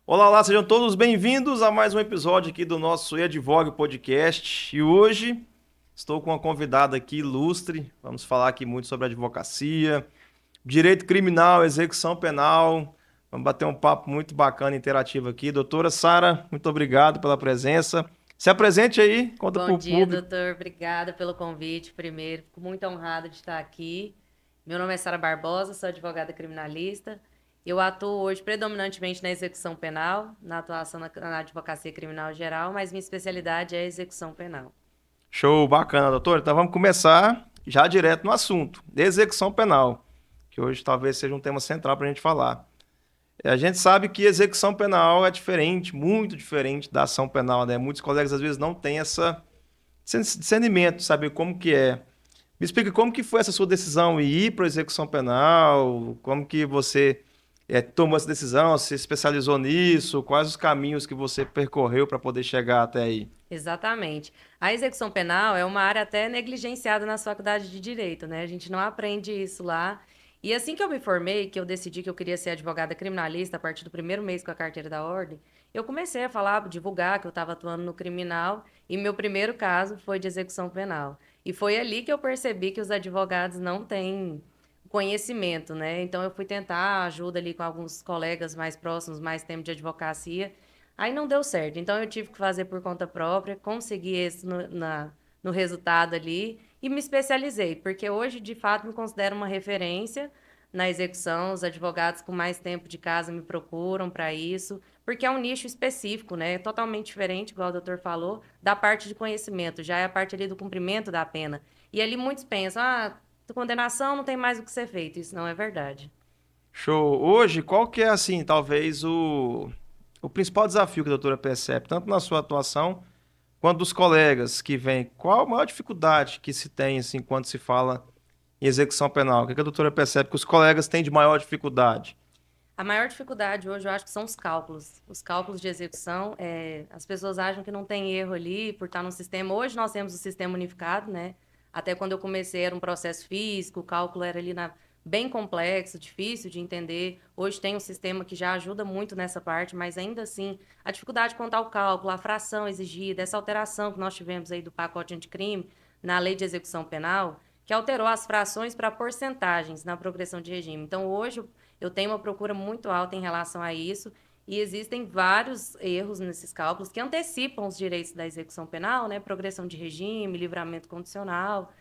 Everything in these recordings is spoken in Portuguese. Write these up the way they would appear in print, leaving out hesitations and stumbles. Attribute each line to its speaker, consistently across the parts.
Speaker 1: Olá, olá, sejam todos bem-vindos a mais um episódio aqui do nosso Edvogue Podcast. E hoje estou com uma convidada aqui ilustre. Vamos falar aqui muito sobre advocacia, direito criminal, execução penal. Vamos bater um papo muito bacana e interativo aqui. Doutora Sara, muito obrigado pela presença. Se apresente aí, conta
Speaker 2: Bom
Speaker 1: para o
Speaker 2: dia,
Speaker 1: público.
Speaker 2: doutor. Obrigada pelo convite, primeiro. Fico muito honrada de estar aqui. Meu nome é Sara Barbosa, sou advogada criminalista. Eu atuo hoje predominantemente na execução penal, na atuação na advocacia criminal geral, mas minha especialidade é execução penal.
Speaker 1: Show, bacana, doutor. Então vamos começar já direto no assunto, execução penal, que hoje talvez seja um tema central para a gente falar. A gente sabe que execução penal é diferente, muito diferente da ação penal, né? Muitos colegas às vezes não têm esse discernimento, saber como que é. Me explica como que foi essa sua decisão em ir para a execução penal, como que você tomou essa decisão, se especializou nisso, quais os caminhos que você percorreu para poder chegar até aí.
Speaker 2: Exatamente. A execução penal é uma área até negligenciada na faculdade de direito, né? A gente não aprende isso lá. E assim que eu me formei, que eu decidi que eu queria ser advogada criminalista a partir do primeiro mês com a carteira da ordem, eu comecei a falar, divulgar que eu estava atuando no criminal e meu primeiro caso foi de execução penal. E foi ali que eu percebi que os advogados não têm conhecimento, né? Então eu fui tentar ajuda ali com alguns colegas mais próximos, mais tempo de advocacia. Aí não deu certo. Então eu tive que fazer por conta própria, consegui esse no resultado ali e me especializei, porque hoje de fato me considero uma referência na execução. Os advogados com mais tempo de casa me procuram para isso, porque é um nicho específico, né? Totalmente diferente, igual o doutor falou, da parte de conhecimento, já é a parte ali do cumprimento da pena. E ali muitos pensam, condenação não tem mais o que ser feito. Isso não é verdade.
Speaker 1: Show. Hoje, qual que é, assim, talvez o principal desafio que a doutora percebe, tanto na sua atuação quanto dos colegas que vêm? Qual a maior dificuldade que se tem, assim, quando se fala em execução penal? O que a doutora percebe que os colegas têm de maior dificuldade?
Speaker 2: A maior dificuldade hoje, eu acho que são os cálculos. Os cálculos de execução, as pessoas acham que não tem erro ali por estar no sistema. Hoje nós temos o sistema unificado, né? Até quando eu comecei era um processo físico, o cálculo era ali bem complexo, difícil de entender. Hoje tem um sistema que já ajuda muito nessa parte, mas ainda assim, a dificuldade quanto ao cálculo, a fração exigida, essa alteração que nós tivemos aí do pacote anticrime na lei de execução penal, que alterou as frações para porcentagens na progressão de regime. Então, hoje, eu tenho uma procura muito alta em relação a isso e existem vários erros nesses cálculos que antecipam os direitos da execução penal, né? Progressão de regime, livramento condicional,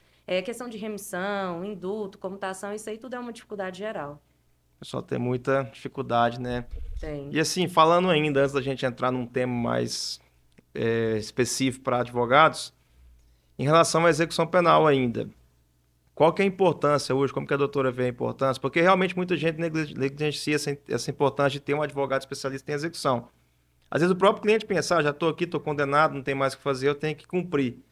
Speaker 2: questão de remissão, indulto, comutação, isso aí tudo é uma dificuldade geral.
Speaker 1: O pessoal tem muita dificuldade, né?
Speaker 2: Tem.
Speaker 1: E assim, falando ainda, antes da gente entrar num tema mais específico para advogados, em relação à execução penal ainda, qual que é a importância hoje? Como que a doutora vê a importância? Porque realmente muita gente negligencia essa importância de ter um advogado especialista em execução. Às vezes o próprio cliente pensa, já estou aqui, estou condenado, não tem mais o que fazer, eu tenho que cumprir.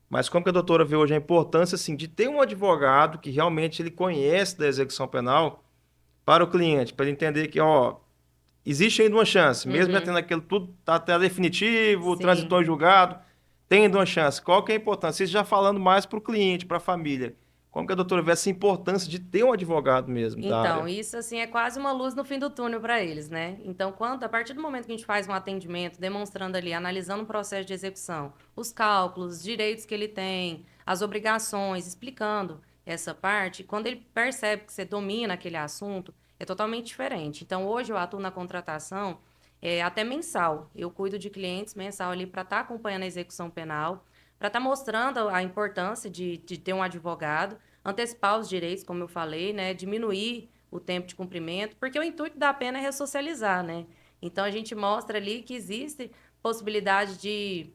Speaker 1: Mas como que a doutora vê hoje a importância assim, de ter um advogado que realmente ele conhece da execução penal para o cliente, para ele entender que, ó, existe ainda uma chance, mesmo já
Speaker 2: Uhum.
Speaker 1: tendo aquilo tudo tá até definitivo,
Speaker 2: Sim.
Speaker 1: transitou em julgado, tem ainda uma chance. Qual que é a importância? Isso já falando mais para o cliente, para a família. Como que a doutora vê essa importância de ter um advogado mesmo da
Speaker 2: Então,
Speaker 1: área?
Speaker 2: isso assim é quase uma luz no fim do túnel para eles, né? Então, a partir do momento que a gente faz um atendimento, demonstrando ali, analisando o processo de execução, os cálculos, os direitos que ele tem, as obrigações, explicando essa parte, quando ele percebe que você domina aquele assunto, é totalmente diferente. Então, hoje eu atuo na contratação até mensal. Eu cuido de clientes mensal ali para estar acompanhando a execução penal, para estar mostrando a importância de ter um advogado, antecipar os direitos, como eu falei, né? Diminuir o tempo de cumprimento, porque o intuito da pena é ressocializar, né? Então a gente mostra ali que existe possibilidade de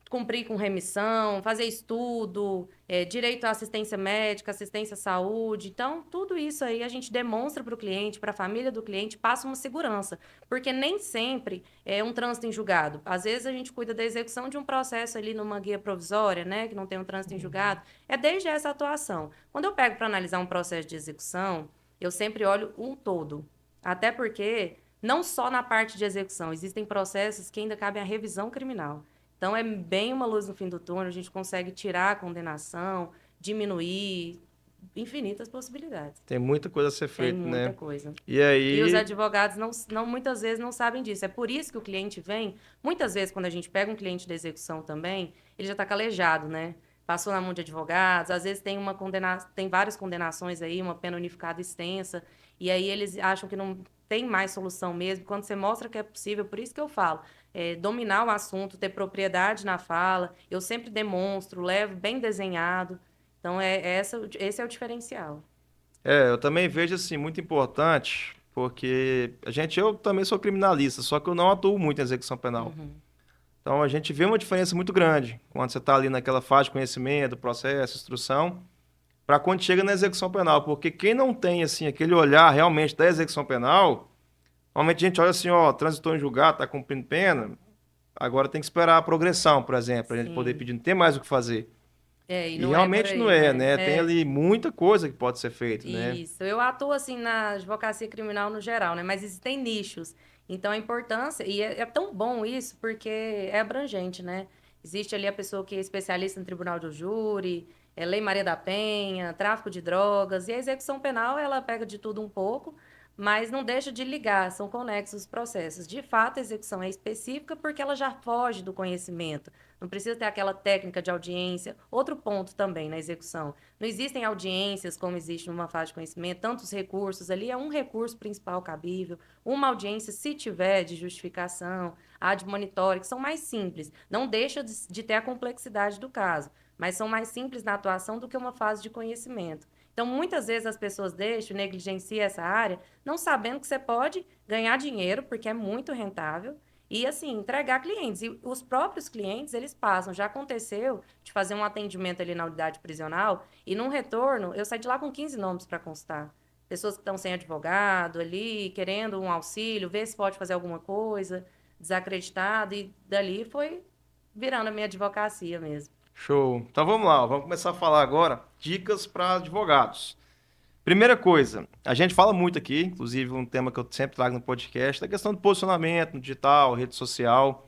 Speaker 2: cumprir com remissão, fazer estudo, direito à assistência médica, assistência à saúde. Então, tudo isso aí a gente demonstra para o cliente, para a família do cliente, passa uma segurança. Porque nem sempre é um trânsito em julgado. Às vezes a gente cuida da execução de um processo ali numa guia provisória, né, que não tem um trânsito em julgado. É desde essa atuação. Quando eu pego para analisar um processo de execução, eu sempre olho um todo. Até porque não só na parte de execução, existem processos que ainda cabem à revisão criminal. Então, é bem uma luz no fim do túnel, a gente consegue tirar a condenação, diminuir, infinitas possibilidades.
Speaker 1: Tem muita coisa a ser
Speaker 2: Tem
Speaker 1: feita,
Speaker 2: muita
Speaker 1: né?
Speaker 2: coisa.
Speaker 1: E
Speaker 2: E os
Speaker 1: aí,
Speaker 2: advogados muitas vezes não sabem disso. É por isso que o cliente vem. Muitas vezes, quando a gente pega um cliente de execução também, ele já está calejado, né? Passou na mão de advogados, às vezes tem várias condenações aí, uma pena unificada extensa, e aí eles acham que não tem mais solução mesmo. Quando você mostra que é possível, por isso que eu falo, dominar o assunto, ter propriedade na fala, eu sempre demonstro, levo bem desenhado. Então, esse é o diferencial.
Speaker 1: eu também vejo assim, muito importante, porque eu também sou criminalista, só que eu não atuo muito em execução penal.
Speaker 2: Uhum.
Speaker 1: Então a gente vê uma diferença muito grande quando você está ali naquela fase de conhecimento, processo, instrução, para quando chega na execução penal, porque quem não tem assim aquele olhar realmente da execução penal, normalmente a gente olha assim, ó, transitou em julgado, está cumprindo pena, agora tem que esperar a progressão, por exemplo, para a gente poder
Speaker 2: Sim.
Speaker 1: pedir, não tem mais o que fazer.
Speaker 2: E
Speaker 1: E
Speaker 2: não é por
Speaker 1: realmente não
Speaker 2: aí,
Speaker 1: é,
Speaker 2: né?
Speaker 1: né? Tem ali muita coisa que pode ser feito, né?
Speaker 2: Isso. Eu atuo assim na advocacia criminal no geral, né? Mas existem nichos. Então a importância, e é tão bom isso porque é abrangente, né? Existe ali a pessoa que é especialista em tribunal de júri, Lei Maria da Penha, tráfico de drogas, e a execução penal ela pega de tudo um pouco, mas não deixa de ligar, são conexos os processos. De fato, a execução é específica porque ela já foge do conhecimento. Não precisa ter aquela técnica de audiência. Outro ponto também na execução. Não existem audiências como existe numa fase de conhecimento, tantos recursos ali, é um recurso principal cabível, uma audiência, se tiver, de justificação, a de monitório, que são mais simples. Não deixa de ter a complexidade do caso, mas são mais simples na atuação do que uma fase de conhecimento. Então, muitas vezes as pessoas deixam, negligenciam essa área, não sabendo que você pode ganhar dinheiro, porque é muito rentável, e assim, entregar clientes. E os próprios clientes, eles passam. Já aconteceu de fazer um atendimento ali na unidade prisional e num retorno, eu saí de lá com 15 nomes para constar. Pessoas que estão sem advogado ali, querendo um auxílio, ver se pode fazer alguma coisa, desacreditado, e dali foi virando a minha advocacia mesmo.
Speaker 1: Show. Então vamos lá, vamos começar a falar agora dicas para advogados. Primeira coisa, a gente fala muito aqui, inclusive um tema que eu sempre trago no podcast, é a questão do posicionamento no digital, rede social.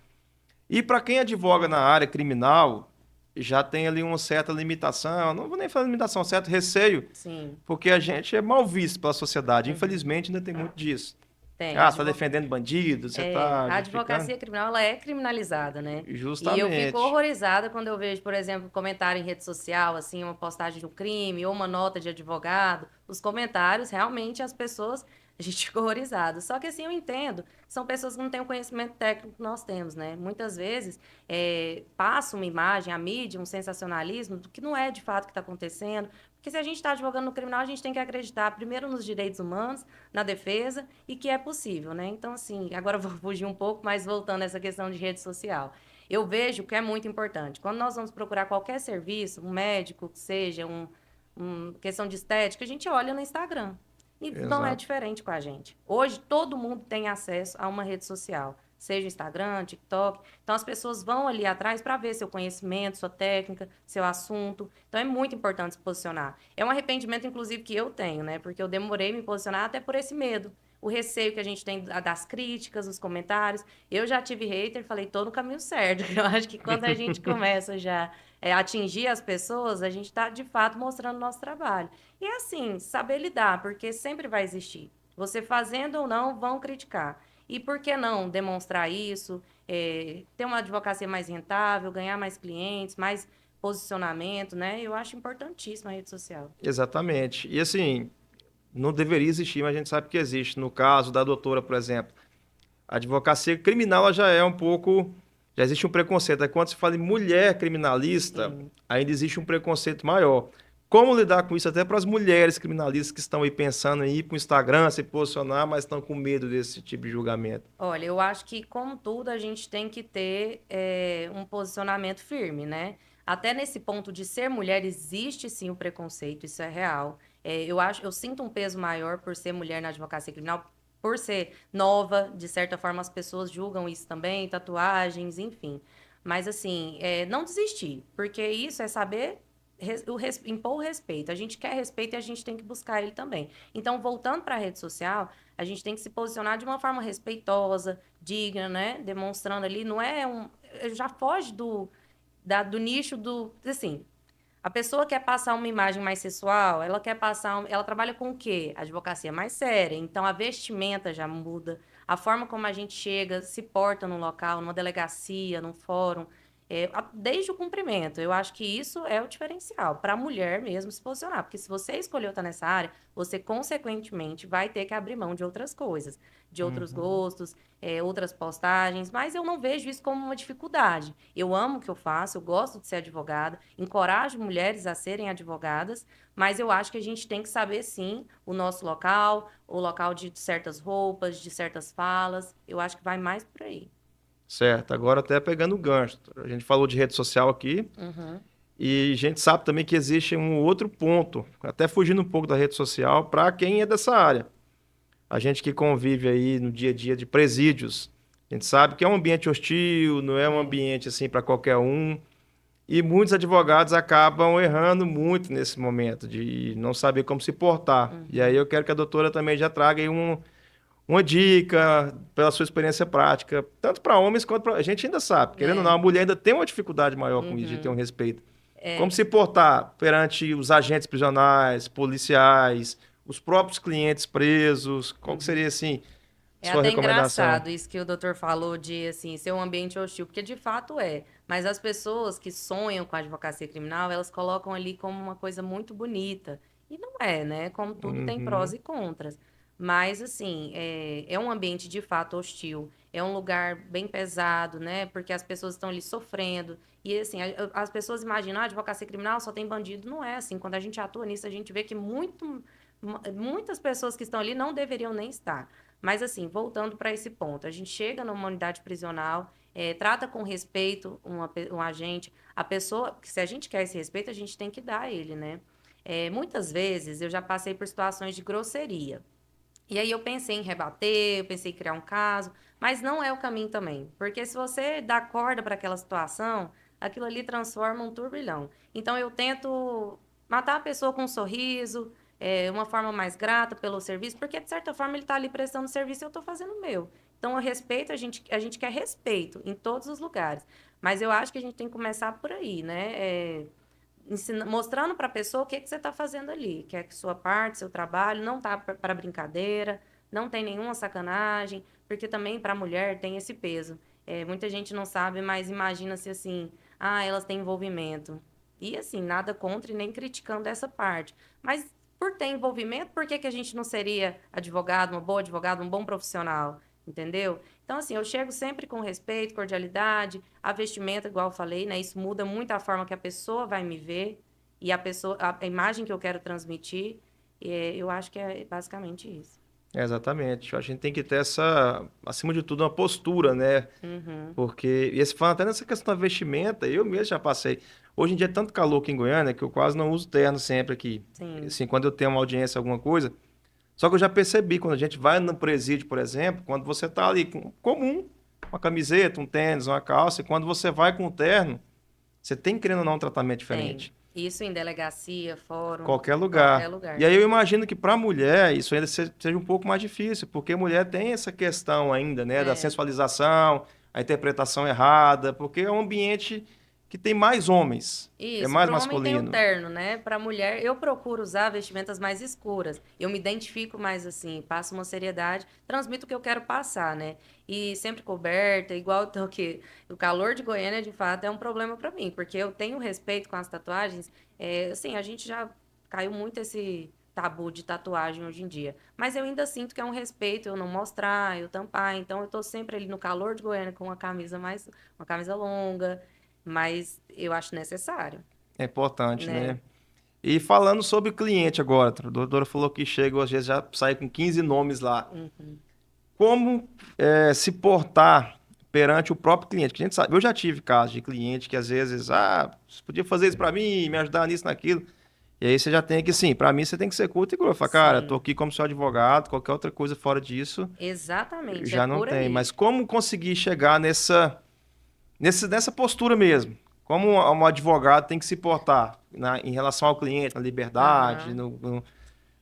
Speaker 1: E para quem advoga na área criminal, já tem ali uma certa limitação, não vou nem falar limitação, um certo receio,
Speaker 2: Sim.
Speaker 1: porque a gente é mal visto pela sociedade.
Speaker 2: Uhum.
Speaker 1: Infelizmente ainda tem muito disso.
Speaker 2: Tem.
Speaker 1: Ah, você está defendendo bandido, você está
Speaker 2: A
Speaker 1: justificando?
Speaker 2: advocacia criminal, ela é criminalizada, né? E eu fico
Speaker 1: Justamente.
Speaker 2: horrorizada quando eu vejo, por exemplo, comentário em rede social, assim, uma postagem de um crime ou uma nota de advogado. Os comentários, realmente, as pessoas, a gente fica horrorizado. Só que, assim, eu entendo, são pessoas que não têm o conhecimento técnico que nós temos, né? Muitas vezes, passa uma imagem, a mídia, um sensacionalismo, do que não é de fato o que está acontecendo. Porque se a gente está advogando no criminal, a gente tem que acreditar, primeiro, nos direitos humanos, na defesa, e que é possível, né? Então, assim, agora eu vou fugir um pouco, mas voltando a essa questão de rede social. Eu vejo que é muito importante. Quando nós vamos procurar qualquer serviço, um médico, que seja, questão de estética, a gente olha no Instagram. E não é
Speaker 1: Exato.
Speaker 2: diferente com a gente. Hoje, todo mundo tem acesso a uma rede social, seja Instagram, TikTok. Então, as pessoas vão ali atrás para ver seu conhecimento, sua técnica, seu assunto. Então, é muito importante se posicionar. É um arrependimento, inclusive, que eu tenho, né? Porque eu demorei a me posicionar até por esse medo. O receio que a gente tem das críticas, os comentários. Eu já tive hater, falei, tô no caminho certo. Eu acho que quando a gente começa já a atingir as pessoas, a gente está, de fato, mostrando o nosso trabalho. E é assim, saber lidar, porque sempre vai existir. Você fazendo ou não, vão criticar. E por que não demonstrar isso, ter uma advocacia mais rentável, ganhar mais clientes, mais posicionamento, né? Eu acho importantíssima a rede social.
Speaker 1: Exatamente. E assim, não deveria existir, mas a gente sabe que existe. No caso da doutora, por exemplo, a advocacia criminal ela já é um pouco. Já existe um preconceito. Aí quando se fala em mulher criminalista,
Speaker 2: Sim.
Speaker 1: ainda existe um preconceito maior. Como lidar com isso até para as mulheres criminalistas que estão aí pensando em ir para o Instagram, se posicionar, mas estão com medo desse tipo de julgamento?
Speaker 2: Olha, eu acho que, como tudo, a gente tem que ter um posicionamento firme, né? Até nesse ponto de ser mulher, existe sim o preconceito, isso é real. Eu sinto um peso maior por ser mulher na advocacia criminal, por ser nova, de certa forma as pessoas julgam isso também, tatuagens, enfim. Mas assim, não desistir, porque isso é saber impor o respeito. A gente quer respeito e a gente tem que buscar ele também. Então, voltando para a rede social, a gente tem que se posicionar de uma forma respeitosa, digna, né? Demonstrando ali, não é um. Já foge do nicho do. Assim, A pessoa quer passar uma imagem mais sexual, ela quer passar, ela trabalha com o quê? Advocacia mais séria. Então a vestimenta já muda, a forma como a gente chega, se porta num local, numa delegacia, num fórum, desde o cumprimento. Eu acho que isso é o diferencial para a mulher mesmo se posicionar, porque se você escolheu estar nessa área, você consequentemente vai ter que abrir mão de outras coisas, de outros
Speaker 1: Uhum.
Speaker 2: gostos, outras postagens, mas eu não vejo isso como uma dificuldade. Eu amo o que eu faço, eu gosto de ser advogada, encorajo mulheres a serem advogadas, mas eu acho que a gente tem que saber, sim, o nosso local, o local de certas roupas, de certas falas. Eu acho que vai mais por aí.
Speaker 1: Certo. Agora até pegando o gancho. A gente falou de rede social aqui
Speaker 2: Uhum.
Speaker 1: e a gente sabe também que existe um outro ponto, até fugindo um pouco da rede social, para quem é dessa área. A gente que convive aí no dia a dia de presídios, a gente sabe que é um ambiente hostil, não é um
Speaker 2: É.
Speaker 1: ambiente assim para qualquer um. E muitos advogados acabam errando muito nesse momento de não saber como se portar. E aí
Speaker 2: Uhum.
Speaker 1: eu quero que a doutora também já traga aí uma dica pela sua experiência prática, tanto para homens quanto para... A gente ainda sabe, querendo ou não,
Speaker 2: É.
Speaker 1: a mulher ainda tem uma dificuldade maior com isso, de ter um
Speaker 2: Uhum.
Speaker 1: respeito. Como
Speaker 2: É.
Speaker 1: se portar perante os agentes prisionais, policiais, os próprios clientes presos? Qual que
Speaker 2: Uhum.
Speaker 1: seria, assim,
Speaker 2: É
Speaker 1: sua
Speaker 2: até
Speaker 1: recomendação?
Speaker 2: engraçado isso que o doutor falou de, assim, ser um ambiente hostil, porque de fato é. Mas as pessoas que sonham com a advocacia criminal, elas colocam ali como uma coisa muito bonita. E não é, né? Como tudo tem prós
Speaker 1: Uhum,
Speaker 2: e contras. Mas, assim, é um ambiente de fato hostil. É um lugar bem pesado, né? Porque as pessoas estão ali sofrendo. E, assim, as pessoas imaginam, a advocacia criminal só tem bandido. Não é assim. Quando a gente atua nisso, a gente vê que muitas pessoas que estão ali não deveriam nem estar. Mas, assim, voltando para esse ponto, a gente chega numa unidade prisional, trata com respeito um agente, a pessoa, se a gente quer esse respeito, a gente tem que dar ele, né? Muitas vezes eu já passei por situações de grosseria. E aí eu pensei em rebater, eu pensei em criar um caso, mas não é o caminho também. Porque se você dá corda para aquela situação, aquilo ali transforma um turbilhão. Então eu tento matar a pessoa com um sorriso, uma forma mais grata pelo serviço, porque de certa forma ele está ali prestando serviço e eu estou fazendo o meu. Então, o respeito, a gente quer respeito em todos os lugares. Mas eu acho que a gente tem que começar por aí, né? Mostrando para a pessoa o que você está fazendo ali, que é que sua parte, seu trabalho, não tá para brincadeira, não tem nenhuma sacanagem, porque também para a mulher tem esse peso. Muita gente não sabe, mas imagina-se assim, elas têm envolvimento. E assim, nada contra e nem criticando essa parte. Mas por ter envolvimento, por que que a gente não seria advogado, uma boa advogada, um bom profissional? Entendeu? Então, assim, eu chego sempre com respeito, cordialidade, a vestimenta, igual eu falei, né? Isso muda muito a forma que a pessoa vai me ver e a imagem que eu quero transmitir. Eu acho que é basicamente isso.
Speaker 1: exatamente. A gente tem que ter essa, acima de tudo, uma postura, né?
Speaker 2: Uhum,
Speaker 1: Porque, e esse falando até nessa questão da vestimenta, eu mesmo já passei. Hoje em dia é tanto calor aqui em Goiânia que eu quase não uso terno sempre aqui.
Speaker 2: sim.
Speaker 1: Assim, quando eu tenho uma audiência, alguma coisa. Só que eu já percebi, quando a gente vai no presídio, por exemplo, quando você tá ali com comum, uma camiseta, um tênis, uma calça, e quando você vai com o terno, você tem, querendo ou não, um tratamento
Speaker 2: Tem.
Speaker 1: diferente.
Speaker 2: Isso em delegacia, fórum,
Speaker 1: Qualquer
Speaker 2: qualquer
Speaker 1: lugar. E
Speaker 2: lugar.
Speaker 1: aí eu imagino que para a mulher isso ainda seja um pouco mais difícil, porque a mulher tem essa questão ainda, né, da
Speaker 2: É.
Speaker 1: sensualização, a interpretação errada, porque é um ambiente que tem mais homens, é
Speaker 2: Isso,
Speaker 1: mais
Speaker 2: para o homem tem o
Speaker 1: masculino.
Speaker 2: terno, né? Para a mulher, eu procuro usar vestimentas mais escuras. Eu me identifico mais assim, passo uma seriedade, transmito o que eu quero passar, né? E sempre coberta, igual então, que o calor de Goiânia, de fato, é um problema para mim, porque eu tenho respeito com as tatuagens. Assim, a gente já caiu muito esse tabu de tatuagem hoje em dia. Mas eu ainda sinto que é um respeito eu não mostrar, eu tampar. Então eu tô sempre ali no calor de Goiânia com uma camisa longa, mas eu acho necessário,
Speaker 1: É importante,
Speaker 2: né?
Speaker 1: né? E falando sobre o cliente agora, a doutora falou que chega, às vezes já sai com 15 nomes lá.
Speaker 2: Uhum.
Speaker 1: Como se portar perante o próprio cliente? Que a gente sabe, eu já tive casos de cliente que às vezes, você podia fazer isso para mim, me ajudar nisso, naquilo. E aí você já tem que, sim, para mim você tem que ser culto e grosso. Fala, cara, tô
Speaker 2: Sim,
Speaker 1: aqui como seu advogado, qualquer outra coisa fora disso
Speaker 2: exatamente, é
Speaker 1: já não
Speaker 2: por
Speaker 1: tem. Mas
Speaker 2: aí.
Speaker 1: como conseguir chegar nessa postura mesmo? Como um advogado tem que se portar em relação ao cliente, na liberdade,
Speaker 2: Aham.
Speaker 1: na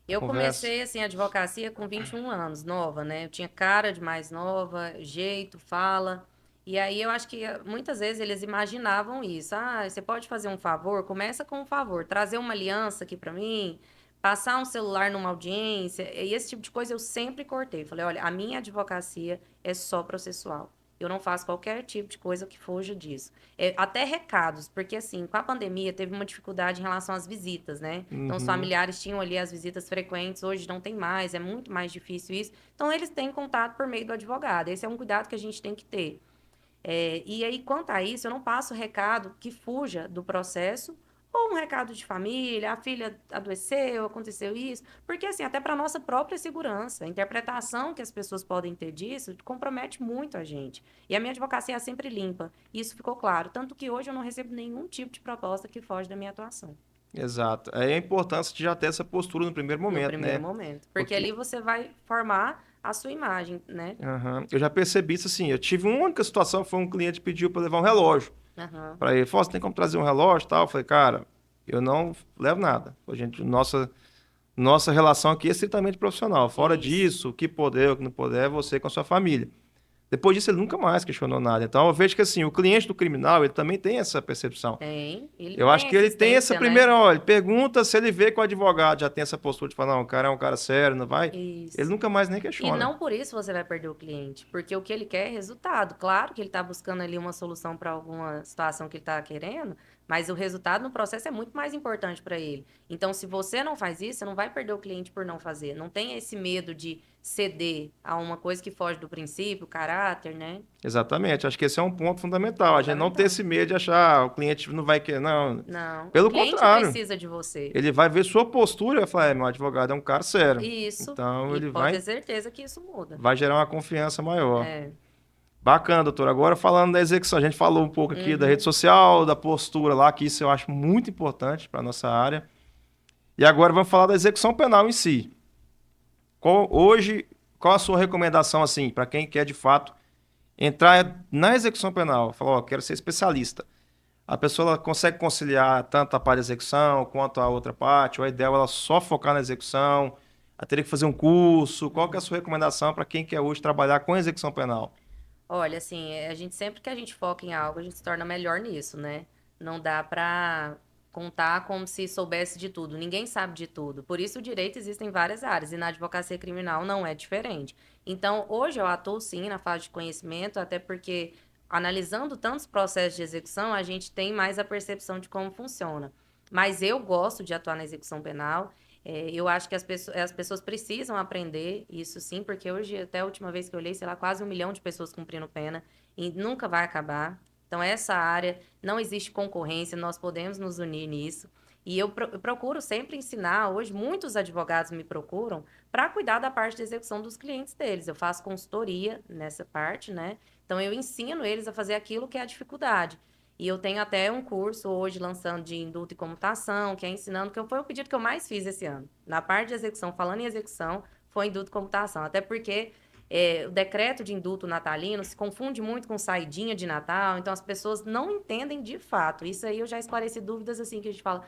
Speaker 2: Eu
Speaker 1: conversa?
Speaker 2: comecei, assim, a advocacia com 21 anos, nova, né? Eu tinha cara de mais nova, jeito, fala. E aí eu acho que muitas vezes eles imaginavam isso. Ah, você pode fazer um favor? Começa com um favor. Trazer uma aliança aqui pra mim, passar um celular numa audiência. E esse tipo de coisa eu sempre cortei. Falei, olha, a minha advocacia é só processual. Eu não faço qualquer tipo de coisa que fuja disso. Até recados, porque assim, com a pandemia teve uma dificuldade em relação às visitas, né? Então os
Speaker 1: Uhum.
Speaker 2: familiares tinham ali as visitas frequentes, hoje não tem mais, é muito mais difícil isso. Então eles têm contato por meio do advogado. Esse é um cuidado que a gente tem que ter. E aí, quanto a isso, eu não passo recado que fuja do processo ou um recado de família, a filha adoeceu, aconteceu isso, porque assim, até para nossa própria segurança, a interpretação que as pessoas podem ter disso compromete muito a gente. E a minha advocacia é sempre limpa, isso ficou claro, tanto que hoje eu não recebo nenhum tipo de proposta que foge da minha atuação,
Speaker 1: Exato. Aí a importância de já ter essa postura no primeiro
Speaker 2: no
Speaker 1: momento,
Speaker 2: primeiro
Speaker 1: né?
Speaker 2: momento, porque
Speaker 1: Porque
Speaker 2: ali você vai formar a sua imagem, né?
Speaker 1: aham, eu já percebi isso assim. Eu tive uma única situação, foi um cliente que pediu para levar um relógio
Speaker 2: Aham.
Speaker 1: para ele. Falou, você tem como trazer um relógio e tal? Eu falei, cara, eu não levo nada. A gente, nossa relação aqui é estritamente profissional. Fora
Speaker 2: Isso.
Speaker 1: disso, o que puder, o que não puder, é você com a sua família. Depois disso, ele nunca mais questionou nada. Então, eu vejo que assim, o cliente do criminal, ele também tem essa percepção.
Speaker 2: Tem. Ele
Speaker 1: Eu acho
Speaker 2: tem a
Speaker 1: que ele tem essa
Speaker 2: existência, né?
Speaker 1: primeira, olha, ele pergunta se ele vê que o advogado já tem essa postura de falar, não, o cara é um cara sério, não vai. Ele
Speaker 2: Isso.
Speaker 1: nunca mais nem
Speaker 2: E
Speaker 1: questiona.
Speaker 2: não por isso você vai perder o cliente, porque o que ele quer é resultado. Claro que ele está buscando ali uma solução para alguma situação que ele está querendo, mas o resultado no processo é muito mais importante para ele. Então, se você não faz isso, você não vai perder o cliente por não fazer. Não tem esse medo de ceder a uma coisa que foge do princípio, caráter, né?
Speaker 1: Exatamente, acho que esse é um ponto fundamental. A gente não ter
Speaker 2: Fundamental.
Speaker 1: esse medo de achar, "Ah, o cliente não vai querer, não.
Speaker 2: Não, o
Speaker 1: Pelo
Speaker 2: cliente
Speaker 1: contrário,
Speaker 2: precisa de você.
Speaker 1: ele vai ver sua postura e vai falar, meu advogado é um cara sério.
Speaker 2: Isso.
Speaker 1: Então,
Speaker 2: E
Speaker 1: ele
Speaker 2: pode ter
Speaker 1: vai,
Speaker 2: certeza que isso muda.
Speaker 1: vai gerar uma confiança maior.
Speaker 2: É.
Speaker 1: Bacana, doutor. Agora falando da execução, a gente falou um pouco aqui da rede
Speaker 2: Uhum.
Speaker 1: social, da postura lá, que isso eu acho muito importante para nossa área. E agora vamos falar da execução penal em si. Hoje, qual a sua recomendação assim para quem quer de fato entrar na execução penal? Falar, ó, quero ser especialista. A pessoa ela consegue conciliar tanto a parte da execução quanto a outra parte, ou é ideal ela só focar na execução, ela teria que fazer um curso. Qual que é a sua recomendação para quem quer hoje trabalhar com execução penal?
Speaker 2: Olha, assim, a gente sempre que a gente foca em algo, a gente se torna melhor nisso, né? Não dá pra contar como se soubesse de tudo. Ninguém sabe de tudo. Por isso, o direito existe em várias áreas e na advocacia criminal não é diferente. Então, hoje eu atuo sim na fase de conhecimento, até porque analisando tantos processos de execução, a gente tem mais a percepção de como funciona. Mas eu gosto de atuar na execução penal. Eu acho que as pessoas precisam aprender isso sim, porque hoje, até a última vez que eu olhei, sei lá, quase 1 milhão de pessoas cumprindo pena e nunca vai acabar. Então, essa área não existe concorrência, nós podemos nos unir nisso. E eu procuro sempre ensinar, hoje muitos advogados me procuram para cuidar da parte de execução dos clientes deles. Eu faço consultoria nessa parte, né? Então, eu ensino eles a fazer aquilo que é a dificuldade. E eu tenho até um curso hoje lançando de indulto e comutação, que é ensinando, que foi o pedido que eu mais fiz esse ano. Na parte de execução, falando em execução, foi indulto e comutação. Até porque o decreto de indulto natalino se confunde muito com saidinha de Natal, então as pessoas não entendem de fato. Isso aí eu já esclareci dúvidas assim que a gente fala,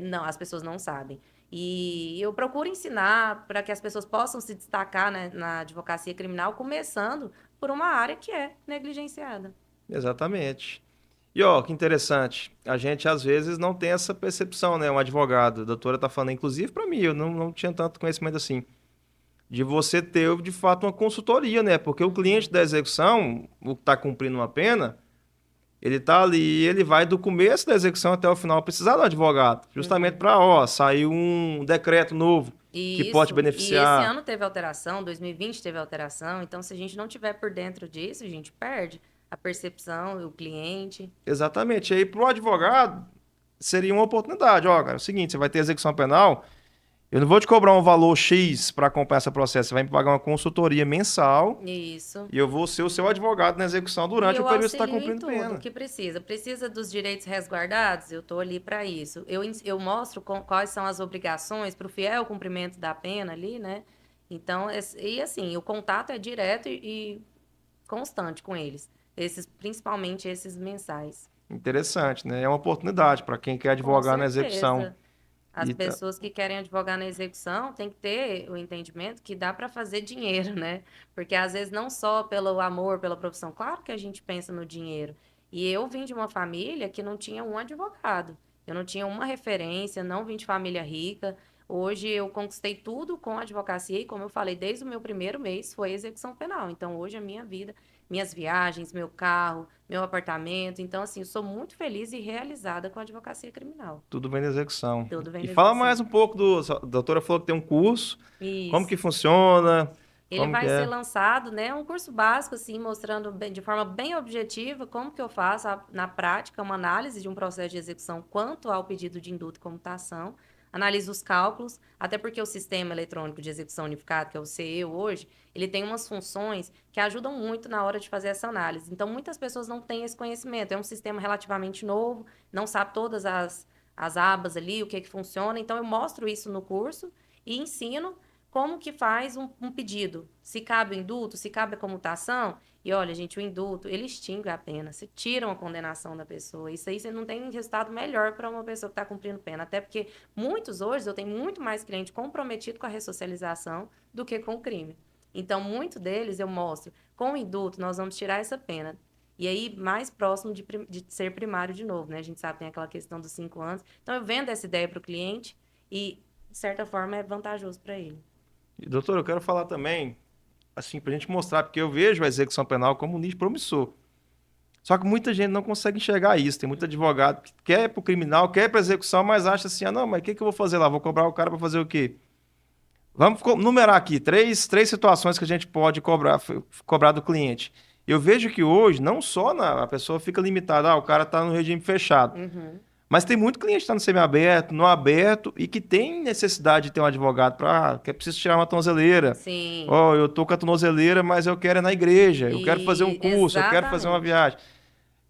Speaker 2: não, as pessoas não sabem. E eu procuro ensinar para que as pessoas possam se destacar, né, na advocacia criminal, começando por uma área que é negligenciada.
Speaker 1: Exatamente. E ó, que interessante. A gente às vezes não tem essa percepção, né? Um advogado, a doutora tá falando, inclusive para mim, eu não tinha tanto conhecimento assim, de você ter de fato uma consultoria, né? Porque o cliente
Speaker 2: Uhum.
Speaker 1: da execução, o que está cumprindo uma pena, ele tá ali, ele vai do começo da execução até o final precisar do advogado, justamente
Speaker 2: Uhum.
Speaker 1: para, ó, sair um decreto novo que pode
Speaker 2: E esse
Speaker 1: beneficiar.
Speaker 2: ano teve alteração, 2020 teve alteração, então se a gente não tiver por dentro disso, a gente perde a percepção, o cliente.
Speaker 1: Exatamente. E aí, para o advogado, seria uma oportunidade. Ó, cara, é o seguinte, você vai ter execução penal. Eu não vou te cobrar um valor X para acompanhar esse processo. Você vai me pagar uma consultoria mensal
Speaker 2: Isso.
Speaker 1: e eu vou ser o seu advogado na execução
Speaker 2: E
Speaker 1: durante o
Speaker 2: eu
Speaker 1: período que você está
Speaker 2: auxilio em
Speaker 1: cumprindo
Speaker 2: tudo o
Speaker 1: pena.
Speaker 2: que precisa. Precisa dos direitos resguardados? Eu estou ali para isso. Eu mostro quais são as obrigações para o fiel cumprimento da pena ali, né? Então, e assim, o contato é direto e constante com eles. Principalmente esses mensais.
Speaker 1: Interessante, né? É uma oportunidade para quem quer
Speaker 2: Com
Speaker 1: advogar na execução.
Speaker 2: certeza. As
Speaker 1: Então,
Speaker 2: pessoas que querem advogar na execução têm que ter o entendimento que dá para fazer dinheiro, né? Porque às vezes não só pelo amor, pela profissão, claro que a gente pensa no dinheiro. E eu vim de uma família que não tinha um advogado. Eu não tinha uma referência, não vim de família rica. Hoje eu conquistei tudo com a advocacia e, como eu falei, desde o meu primeiro mês foi execução penal. Então, hoje a minha vida, minhas viagens, meu carro, meu apartamento. Então, assim, eu sou muito feliz e realizada com a advocacia criminal.
Speaker 1: tudo vem da execução.
Speaker 2: Tudo vem
Speaker 1: E
Speaker 2: da
Speaker 1: fala mais
Speaker 2: execução.
Speaker 1: um pouco a doutora falou que tem um curso, como que
Speaker 2: Isso.
Speaker 1: funciona,
Speaker 2: Ele
Speaker 1: como que
Speaker 2: vai ser
Speaker 1: é.
Speaker 2: lançado, né, um curso básico, assim, mostrando de forma bem objetiva como que eu faço, na prática, uma análise de um processo de execução quanto ao pedido de indulto e comutação, analiso os cálculos, até porque o Sistema Eletrônico de Execução Unificado, que é o CEU hoje, ele tem umas funções que ajudam muito na hora de fazer essa análise. Então, muitas pessoas não têm esse conhecimento. É um sistema relativamente novo, não sabe todas as abas ali, o que que funciona. Então, eu mostro isso no curso e ensino como que faz um pedido, se cabe o indulto, se cabe a comutação, e olha, gente, o indulto, ele extingue a pena, você tira uma condenação da pessoa, isso aí você não tem resultado melhor para uma pessoa que está cumprindo pena, até porque muitos hoje, eu tenho muito mais cliente comprometido com a ressocialização do que com o crime. Então, muito deles eu mostro, com o indulto nós vamos tirar essa pena, e aí mais próximo de ser primário de novo, né? A gente sabe que tem aquela questão dos 5 anos, então eu vendo essa ideia para o cliente e, de certa forma, é vantajoso para ele.
Speaker 1: E, doutor, eu quero falar também, assim, pra gente mostrar, porque eu vejo a execução penal como um nicho promissor. Só que muita gente não consegue enxergar isso. Tem muito advogado que quer pro criminal, quer pra execução, mas acha assim, ah, não, mas o que que eu vou fazer lá? Vou cobrar o cara pra fazer o quê? Vamos numerar aqui três situações que a gente pode cobrar do cliente. Eu vejo que hoje, não só a pessoa fica limitada, o cara está no regime fechado.
Speaker 2: Uhum.
Speaker 1: Mas tem muito cliente que está no semiaberto, no aberto, e que tem necessidade de ter um advogado para que é preciso tirar uma tornozeleira.
Speaker 2: Sim,
Speaker 1: Ó, eu tô com a tornozeleira, mas eu quero ir na igreja, eu quero fazer um
Speaker 2: e
Speaker 1: curso, eu quero fazer uma
Speaker 2: exatamente.
Speaker 1: viagem.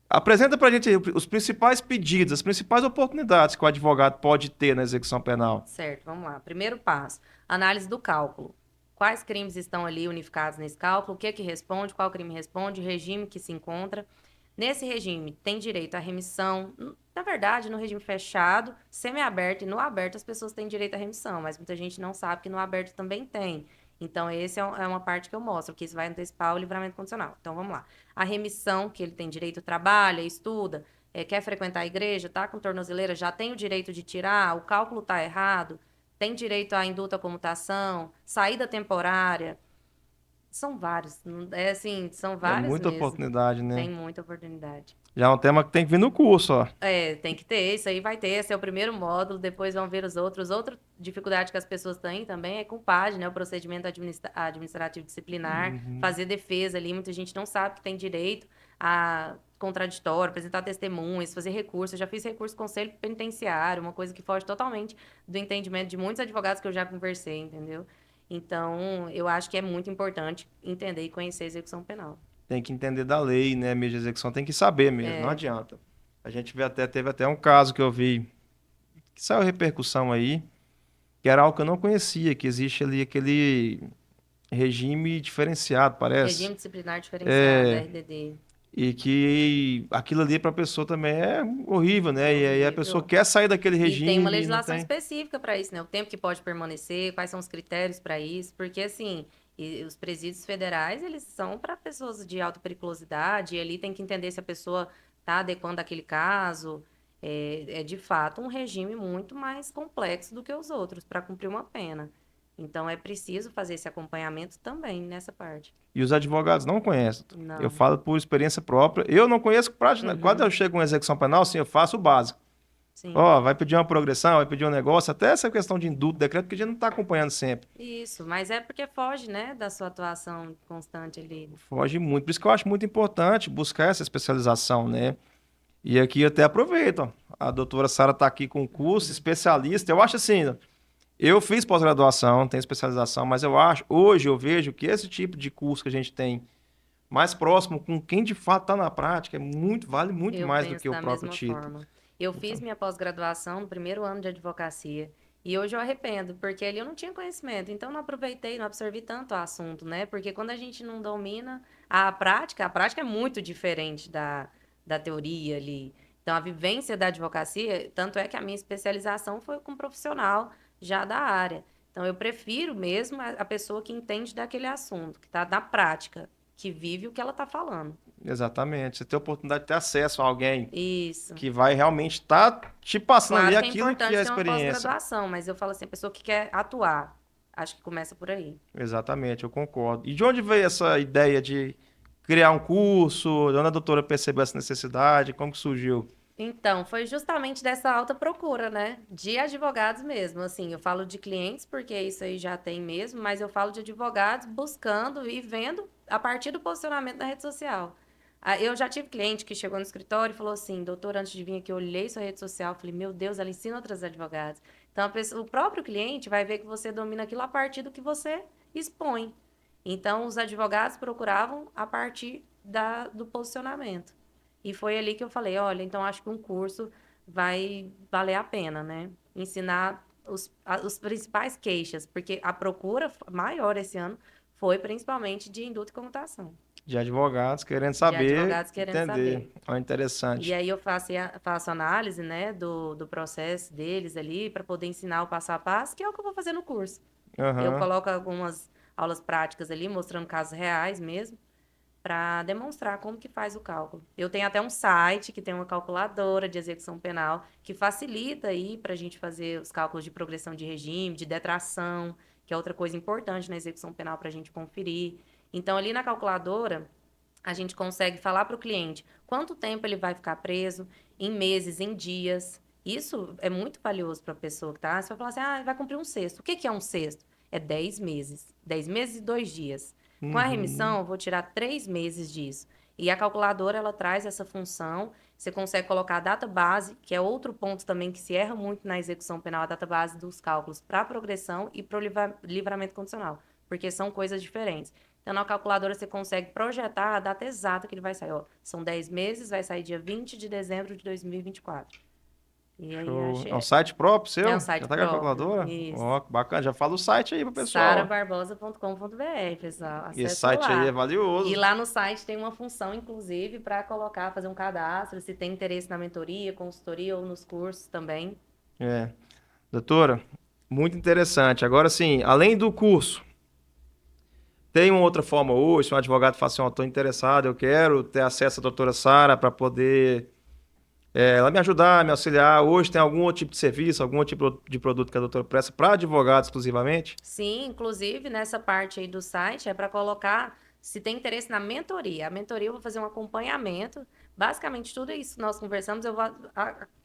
Speaker 1: Apresenta para a gente os principais pedidos, as principais oportunidades que o advogado pode ter na execução penal.
Speaker 2: Certo, vamos lá. Primeiro passo, análise do cálculo. Quais crimes estão ali unificados nesse cálculo? O que é que responde? Qual crime responde? O regime que se encontra. Nesse regime, tem direito à remissão. Na verdade, no regime fechado, semiaberto e no aberto, as pessoas têm direito à remissão, mas muita gente não sabe que no aberto também tem. Então, esse é uma parte que eu mostro, que isso vai antecipar o livramento condicional. Então, vamos lá. A remissão, que ele tem direito, trabalha, estuda, quer frequentar a igreja, tá com tornozeleira, já tem o direito de tirar, o cálculo tá errado, tem direito à indulto à comutação, saída temporária. São vários. É assim, são
Speaker 1: É
Speaker 2: várias
Speaker 1: muita
Speaker 2: mesmo.
Speaker 1: oportunidade, né?
Speaker 2: Tem muita oportunidade.
Speaker 1: Já é um tema que tem que vir no curso, ó.
Speaker 2: É, tem que ter, isso aí vai ter, esse é o primeiro módulo, depois vão ver os outros. Outra dificuldade que as pessoas têm também é com o PAD, né, o procedimento administrativo disciplinar,
Speaker 1: Uhum.
Speaker 2: fazer defesa ali, muita gente não sabe que tem direito a contraditório, apresentar testemunhas, fazer recurso. Eu já fiz recurso com conselho penitenciário, uma coisa que foge totalmente do entendimento de muitos advogados que eu já conversei, entendeu? Então, eu acho que é muito importante entender e conhecer a execução penal.
Speaker 1: Tem que entender da lei, né? Meio de execução tem que saber mesmo, não
Speaker 2: É,
Speaker 1: adianta. A gente teve até um caso que eu vi que saiu repercussão aí, que era algo que eu não conhecia, que existe ali aquele regime diferenciado, parece.
Speaker 2: regime disciplinar diferenciado,
Speaker 1: É,
Speaker 2: RDD.
Speaker 1: e que aquilo ali para a pessoa também é horrível, né?
Speaker 2: É
Speaker 1: E aí a pessoa
Speaker 2: horrível.
Speaker 1: quer sair daquele
Speaker 2: E tem uma
Speaker 1: regime e não
Speaker 2: legislação
Speaker 1: tem.
Speaker 2: específica para isso, né? O tempo que pode permanecer, quais são os critérios para isso, porque assim, os presídios federais, eles são para pessoas de alta periculosidade, e ali tem que entender se a pessoa está adequando aquele caso. É de fato um regime muito mais complexo do que os outros para cumprir uma pena. Então é preciso fazer esse acompanhamento também nessa parte.
Speaker 1: E os advogados não conhecem. Eu
Speaker 2: Não.
Speaker 1: falo por experiência própria. Eu não conheço praticamente. Quando eu
Speaker 2: Uhum.
Speaker 1: chego em execução penal, sim, eu faço o básico.
Speaker 2: Sim.
Speaker 1: Ó, vai pedir uma progressão, vai pedir um negócio, até essa questão de indulto, decreto, que a gente não está acompanhando sempre.
Speaker 2: Isso, mas é porque foge, né, da sua atuação constante ali.
Speaker 1: Foge muito. Por isso que eu acho muito importante buscar essa especialização, né? E aqui eu até aproveito, ó. A doutora Sara está aqui com curso, especialista. Eu acho assim, ó, eu fiz pós-graduação, tenho especialização, mas eu acho, hoje eu vejo que esse tipo de curso que a gente tem mais próximo com quem de fato está na prática vale muito
Speaker 2: Eu
Speaker 1: mais do
Speaker 2: penso
Speaker 1: que o
Speaker 2: da
Speaker 1: próprio
Speaker 2: mesma
Speaker 1: título.
Speaker 2: forma. Eu fiz
Speaker 1: Então,
Speaker 2: minha pós-graduação no primeiro ano de advocacia e hoje eu arrependo, porque ali eu não tinha conhecimento, então não aproveitei, não absorvi tanto o assunto, né? Porque quando a gente não domina a prática é muito diferente da teoria ali. Então, a vivência da advocacia, tanto é que a minha especialização foi com um profissional já da área. Então, eu prefiro mesmo a pessoa que entende daquele assunto, que está na prática, que vive o que ela está falando.
Speaker 1: Exatamente. Você tem a oportunidade de ter acesso a alguém
Speaker 2: Isso.
Speaker 1: que vai realmente estar te passando ali
Speaker 2: Claro que é
Speaker 1: aquilo que
Speaker 2: importante
Speaker 1: é a
Speaker 2: ter uma
Speaker 1: experiência.
Speaker 2: pós-graduação, mas eu falo assim, a pessoa que quer atuar, acho que começa por aí.
Speaker 1: Exatamente, eu concordo. E de onde veio essa ideia de criar um curso? De onde a doutora percebeu essa necessidade? Como que surgiu?
Speaker 2: Então, foi justamente dessa alta procura, né? De advogados mesmo. Assim, eu falo de clientes, porque isso aí já tem mesmo, mas eu falo de advogados buscando e vendo a partir do posicionamento na rede social. Eu já tive cliente que chegou no escritório e falou assim: doutor, antes de vir aqui, eu olhei sua rede social, falei, meu Deus, ela ensina outros advogados. Então, o próprio cliente vai ver que você domina aquilo a partir do que você expõe. Então, os advogados procuravam a partir do posicionamento. E foi ali que eu falei, olha, então acho que um curso vai valer a pena, né? Ensinar os principais queixas, porque a procura maior esse ano foi principalmente de indulto e comutação,
Speaker 1: De advogados querendo
Speaker 2: de
Speaker 1: saber,
Speaker 2: advogados querendo saber.
Speaker 1: entender. Olha,
Speaker 2: E
Speaker 1: interessante.
Speaker 2: aí eu faço análise, né, do processo deles ali, para poder ensinar o passo a passo, que é o que eu vou fazer no curso. Eu
Speaker 1: Aham.
Speaker 2: coloco algumas aulas práticas ali, mostrando casos reais mesmo, para demonstrar como que faz o cálculo. Eu tenho até um site que tem uma calculadora de execução penal que facilita aí para a gente fazer os cálculos de progressão de regime, de detração, que é outra coisa importante na execução penal para a gente conferir. Então, ali na calculadora, a gente consegue falar para o cliente quanto tempo ele vai ficar preso, em meses, em dias. Isso é muito valioso para a pessoa que está. Você vai falar assim, vai cumprir um sexto. O que que é um sexto? É 10 meses. 10 meses e 2 dias. Com a
Speaker 1: Uhum.
Speaker 2: remissão, eu vou tirar 3 meses disso. E a calculadora, ela traz essa função. Você consegue colocar a data base, que é outro ponto também que se erra muito na execução penal, a data base dos cálculos para progressão e para o livramento condicional, porque são coisas diferentes. Então, na calculadora, você consegue projetar a data exata que ele vai sair. Ó, são 10 meses, vai sair dia 20 de dezembro de 2024. E aí,
Speaker 1: Show.
Speaker 2: achei...
Speaker 1: É um site próprio
Speaker 2: É o
Speaker 1: seu? Já
Speaker 2: site
Speaker 1: tá com a
Speaker 2: próprio.
Speaker 1: calculadora?
Speaker 2: Isso.
Speaker 1: Ó, que bacana. Já fala o site aí pro pessoal.
Speaker 2: sarabarbosa.com.br, pessoal.
Speaker 1: Esse
Speaker 2: Acessa
Speaker 1: site aí é
Speaker 2: lá. E
Speaker 1: valioso.
Speaker 2: lá no site tem uma função, inclusive, para colocar, fazer um cadastro, se tem interesse na mentoria, consultoria ou nos cursos também.
Speaker 1: É. Doutora, muito interessante. Agora sim, além do curso, tem uma outra forma hoje, se um advogado fala assim, ó, estou interessado, eu quero ter acesso à doutora Sara para poder ela me ajudar, me auxiliar. Hoje tem algum outro tipo de serviço, algum outro tipo de produto que a doutora presta para advogados exclusivamente?
Speaker 2: Sim, inclusive nessa parte aí do site é para colocar se tem interesse na mentoria. A mentoria eu vou fazer um acompanhamento. Basicamente, tudo isso que nós conversamos, eu vou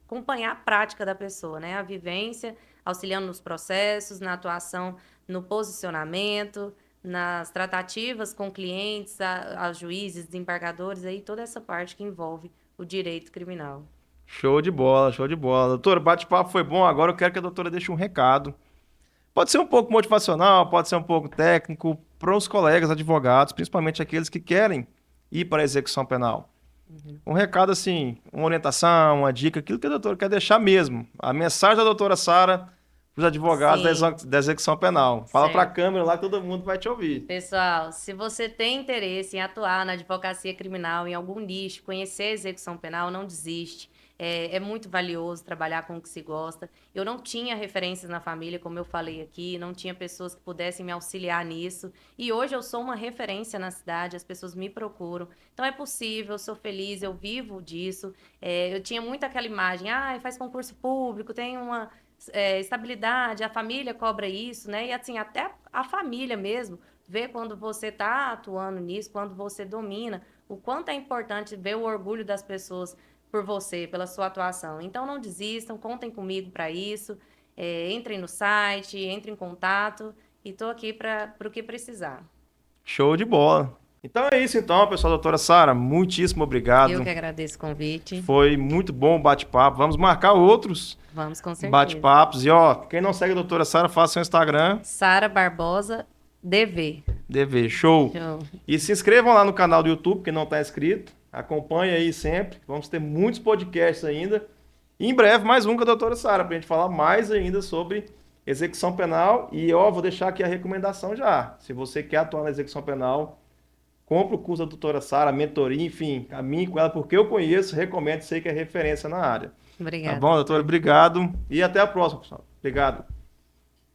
Speaker 2: acompanhar a prática da pessoa, né? A vivência, auxiliando nos processos, na atuação, no posicionamento, nas tratativas com clientes, a juízes, desembargadores, aí toda essa parte que envolve o direito criminal.
Speaker 1: Show de bola, show de bola. Doutora, o bate-papo foi bom. Agora eu quero que a doutora deixe um recado. Pode ser um pouco motivacional, pode ser um pouco técnico, para os colegas advogados, principalmente aqueles que querem ir para a execução penal.
Speaker 2: Uhum.
Speaker 1: Um recado assim, uma orientação, uma dica, aquilo que a doutora quer deixar mesmo. A mensagem da doutora Sara para os advogados
Speaker 2: Sim,
Speaker 1: da execução penal. Fala para a
Speaker 2: certo.
Speaker 1: câmera lá que todo mundo vai te ouvir.
Speaker 2: Pessoal, se você tem interesse em atuar na advocacia criminal, em algum nicho, conhecer a execução penal, não desiste. É muito valioso trabalhar com o que se gosta. Eu não tinha referências na família, como eu falei aqui, não tinha pessoas que pudessem me auxiliar nisso. E hoje eu sou uma referência na cidade, as pessoas me procuram. Então é possível, eu sou feliz, eu vivo disso. Eu tinha muito aquela imagem, faz concurso público, tem uma estabilidade, a família cobra isso, né? E assim, até a família mesmo vê quando você está atuando nisso, quando você domina, o quanto é importante ver o orgulho das pessoas por você, pela sua atuação. Então não desistam, contem comigo para isso, entrem no site, entrem em contato e estou aqui para o que precisar.
Speaker 1: Show de bola. Então é isso então, pessoal. Doutora Sara, muitíssimo
Speaker 2: Eu
Speaker 1: obrigado.
Speaker 2: que agradeço o convite.
Speaker 1: Foi muito bom o bate-papo. Vamos marcar outros
Speaker 2: Vamos com certeza.
Speaker 1: bate-papos. E ó, quem não segue a doutora Sara, faça seu Instagram,
Speaker 2: Sara Barbosa, DV.
Speaker 1: DV. Show.
Speaker 2: Show.
Speaker 1: E se inscrevam lá no canal do YouTube, quem não está inscrito. Acompanhe aí sempre. Vamos ter muitos podcasts ainda. E em breve, mais um com a doutora Sara, para a gente falar mais ainda sobre execução penal. E ó, vou deixar aqui a recomendação já. Se você quer atuar na execução penal, compra o curso da doutora Sara, a mentoria, enfim, caminhe com ela, porque eu conheço, recomendo, sei que é referência na área. Tá
Speaker 2: Obrigada.
Speaker 1: bom, doutora? Obrigado e até a próxima, pessoal. Obrigado.